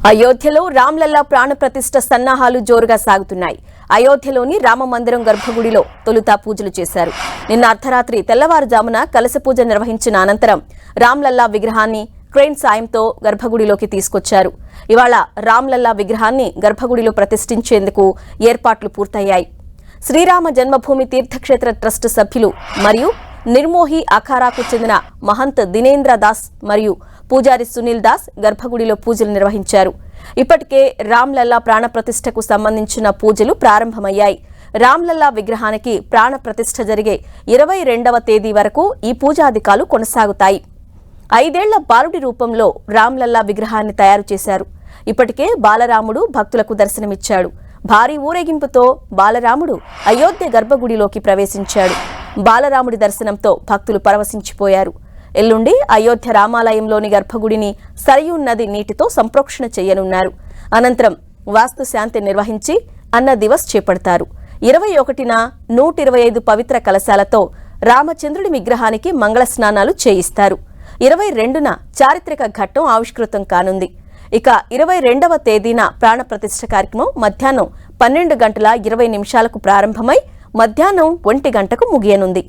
అయోధ్యలో రామ్లల్లా ప్రాణ ప్రతిష్ఠ సన్నాహాలు జోరుగా సాగుతున్నాయి. అయోధ్యలోని రామ మందిరం గర్భగుడిలో తొలుత పూజలు చేశారు. నిన్న అర్ధరాత్రి తెల్లవారుజామున కలశ పూజ నిర్వహించిన అనంతరం రామ్లల్లా విగ్రహాన్ని క్రేన్ సాయంతో గర్భగుడిలోకి తీసుకొచ్చారు. ఇవాళ రామ్లల్లా విగ్రహాన్ని గర్భగుడిలో ప్రతిష్ఠించేందుకు ఏర్పాట్లు పూర్తయ్యాయి. శ్రీరామ జన్మభూమి తీర్థక్షేత్ర ట్రస్ట్ సభ్యులు మరియు నిర్మోహి అఖారాకు చెందిన మహంత్ దినేంద్ర దాస్ మరియు పూజారి సునీల్ దాస్ గర్భగుడిలో పూజలు నిర్వహించారు. ఇప్పటికే రామ్లల్లా ప్రాణ ప్రతిష్ఠకు సంబంధించిన పూజలు ప్రారంభమయ్యాయి. రామ్లల్లా విగ్రహానికి ప్రాణ ప్రతిష్ఠ జరిగే 22వ తేదీ వరకు ఈ పూజాధికాలు కొనసాగుతాయి. 5 ఏళ్ల బాలుడి రూపంలో రామ్లల్లా విగ్రహాన్ని తయారు చేశారు. ఇప్పటికే బాలరాముడు భక్తులకు దర్శనమిచ్చాడు. భారీ ఊరేగింపుతో బాలరాముడు అయోధ్య గర్భగుడిలోకి ప్రవేశించాడు. బాలరాముడి దర్శనంతో భక్తులు పరవశించిపోయారు. ఎల్లుండి అయోధ్య రామాలయంలోని గర్భగుడిని సరయూ నది నీటితో సంప్రోక్షణ చేయనున్నారు. అనంతరం వాస్తు శాంతి నిర్వహించి అన్న దివస్ చేపడతారు. 21న 125 పవిత్ర కలశాలతో రామచంద్రుడి విగ్రహానికి మంగళ స్నానాలు చేయిస్తారు. 22న చారిత్రక ఘట్టం ఆవిష్కృతం కానుంది. ఇక 22వ తేదీన ప్రాణ ప్రతిష్ఠ కార్యక్రమం మధ్యాహ్నం 12:20 ప్రారంభమై మధ్యాహ్నం 1 గంటకు ముగియనుంది.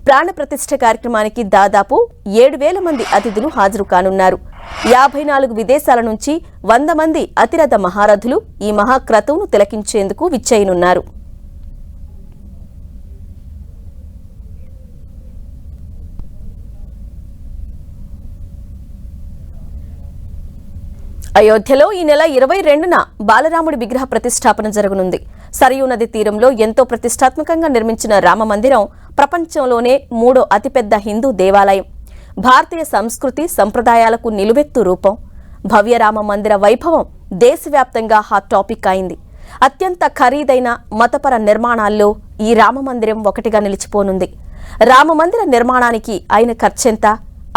ప్రాణ ప్రతిష్ఠ కార్యక్రమానికి దాదాపు 7,000 మంది అతిథులు హాజరు కానున్నారు. 54 విదేశాల నుంచి 100 మంది అతిరథ మహారథులు ఈ మహాక్రతువును తిలకించేందుకు విచ్చేయనున్నారు. అయోధ్యలో ఈ నెల 22న బాలరాముడి విగ్రహ ప్రతిష్టాపన జరగనుంది. సరయూ నది తీరంలో ఎంతో ప్రతిష్టాత్మకంగా నిర్మించిన రామ మందిరం ప్రపంచంలోనే 3వ అతిపెద్ద హిందూ దేవాలయం. భారతీయ సంస్కృతి సంప్రదాయాలకు నిలువెత్తు రూపం. భవ్య రామ మందిర వైభవం దేశవ్యాప్తంగా హాట్ టాపిక్ అయింది. అత్యంత ఖరీదైన మతపర నిర్మాణాల్లో ఈ రామ మందిరం ఒకటిగా నిలిచిపోనుంది. రామ మందిర నిర్మాణానికి అయిన ఖర్చెంత,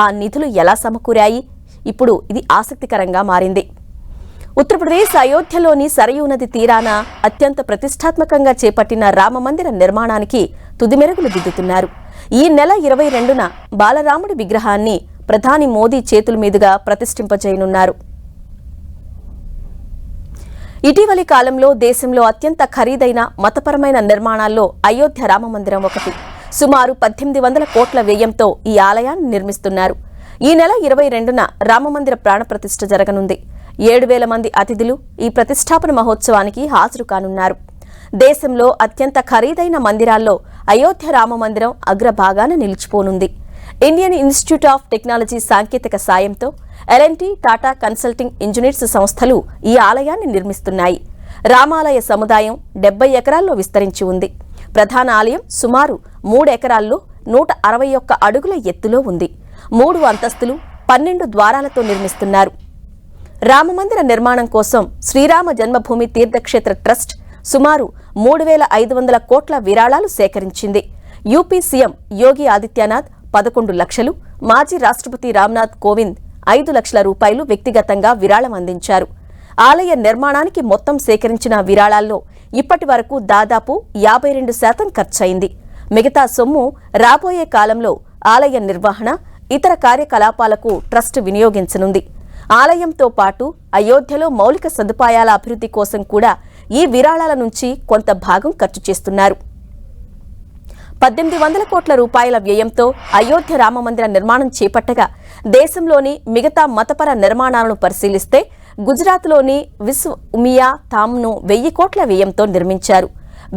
ఆ నిధులు ఎలా సమకూరాయి? ఇప్పుడు ఇది ఆసక్తికరంగా మారింది. ఉత్తరప్రదేశ్ అయోధ్యలోని సరయూ నది తీరాన అత్యంత ప్రతిష్టాత్మకంగా చేపట్టిన రామమందిర నిర్మాణానికి తుదిమెరుగులు దిద్దుతున్నారు. ఈ నెల 22న బాలరాముడి విగ్రహాన్ని ప్రధాని మోదీ చేతుల మీదుగా ప్రతిష్ఠింపజేయనున్నారు. ఇటీవలి కాలంలో దేశంలో అత్యంత ఖరీదైన మతపరమైన నిర్మాణాల్లో అయోధ్య రామమందిరం ఒకటి. సుమారు 1800 కోట్ల వ్యయంతో ఈ ఆలయాన్ని నిర్మిస్తున్నారు. ఈ నెల 22న రామమందిర ప్రాణ ప్రతిష్ఠ జరగనుంది. 7,000 మంది అతిథులు ఈ ప్రతిష్టాపన మహోత్సవానికి హాజరు కానున్నారు. దేశంలో అత్యంత ఖరీదైన మందిరాల్లో అయోధ్య రామ మందిరం అగ్రభాగాన నిలిచిపోనుంది. ఇండియన్ ఇన్స్టిట్యూట్ ఆఫ్ టెక్నాలజీ సాంకేతిక సాయంతో L&T, టాటా కన్సల్టింగ్ ఇంజనీర్స్ సంస్థలు ఈ ఆలయాన్ని నిర్మిస్తున్నాయి. రామాలయ సముదాయం 70 ఎకరాల్లో విస్తరించి ఉంది. ప్రధాన ఆలయం సుమారు 3 ఎకరాల్లో 161 అడుగుల ఎత్తులో ఉంది. 3 అంతస్తులు 12 ద్వారాలతో నిర్మిస్తున్నారు. రామమందిర నిర్మాణం కోసం శ్రీరామ జన్మభూమి తీర్థక్షేత్ర ట్రస్ట్ సుమారు 3,500 కోట్ల విరాళాలు సేకరించింది. యూపీ సీఎం యోగి ఆదిత్యనాథ్ 11 లక్షలు, మాజీ రాష్ట్రపతి రామ్నాథ్ కోవింద్ 5 లక్షల రూపాయలు వ్యక్తిగతంగా విరాళం అందించారు. ఆలయ నిర్మాణానికి మొత్తం సేకరించిన విరాళాల్లో ఇప్పటి వరకు దాదాపు 52% ఖర్చయింది. మిగతా సొమ్ము రాబోయే కాలంలో ఆలయ నిర్వహణ, ఇతర కార్యకలాపాలకు ట్రస్ట్ వినియోగించనుంది. ఆలయంతో పాటు అయోధ్యలో మౌలిక సదుపాయాల అభివృద్ధి కోసం కూడా ఈ విరాళాల నుంచి కొంత భాగం ఖర్చు చేస్తున్నారు. 1800 కోట్ల రూపాయల వ్యయంతో అయోధ్య రామమందిర నిర్మాణం చేపట్టగా దేశంలోని మిగతా మతపర నిర్మాణాలను పరిశీలిస్తే గుజరాత్లోని విశ్వ ఉమియా ధామ్ను 1000 కోట్ల వ్యయంతో నిర్మించారు.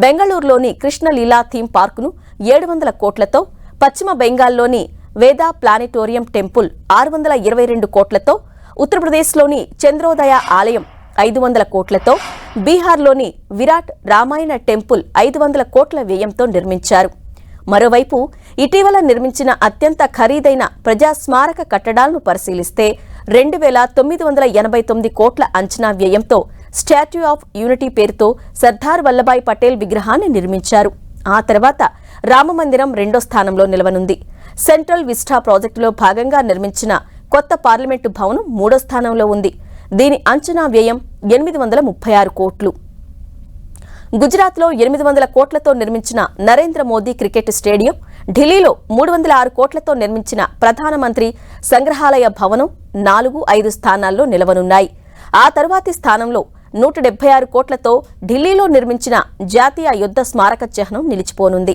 బెంగళూరులోని కృష్ణలీలా థీమ్ పార్కును 700 కోట్లతో, పశ్చిమ బెంగాల్లోని వేదా ప్లానిటోరియం టెంపుల్ 622 కోట్లతో, ఉత్తరప్రదేశ్లోని చంద్రోదయ ఆలయం 500 కోట్లతో, బీహార్లోని విరాట్ రామాయణ టెంపుల్ 500 కోట్ల వ్యయంతో నిర్మించారు. మరోవైపు ఇటీవల నిర్మించిన అత్యంత ఖరీదైన ప్రజాస్మారక కట్టడాలను పరిశీలిస్తే 2,989 కోట్ల అంచనా వ్యయంతో స్టాట్యూ ఆఫ్ యూనిటీ పేరుతో సర్దార్ వల్లభాయ్ పటేల్ విగ్రహాన్ని నిర్మించారు. ఆ తర్వాత రామమందిరం 2వ స్థానంలో నిలవనుంది. సెంట్రల్ విస్టా ప్రాజెక్టులో భాగంగా నిర్మించిన కొత్త పార్లమెంటు భవనం 3వ స్థానంలో ఉంది. దీని అంచనా వ్యయం 836 కోట్లు. గుజరాత్లో 800 కోట్లతో నిర్మించిన నరేంద్ర మోదీ క్రికెట్ స్టేడియం, ఢిల్లీలో 306 కోట్లతో నిర్మించిన ప్రధానమంత్రి సంగ్రహాలయ భవనం 4, 5 స్థానాల్లో నిలవనున్నాయి. ఆ తర్వాతి స్థానంలో 176 కోట్లతో ఢిల్లీలో నిర్మించిన జాతీయ యుద్ధ స్మారక చిహ్నం నిలిచిపోనుంది.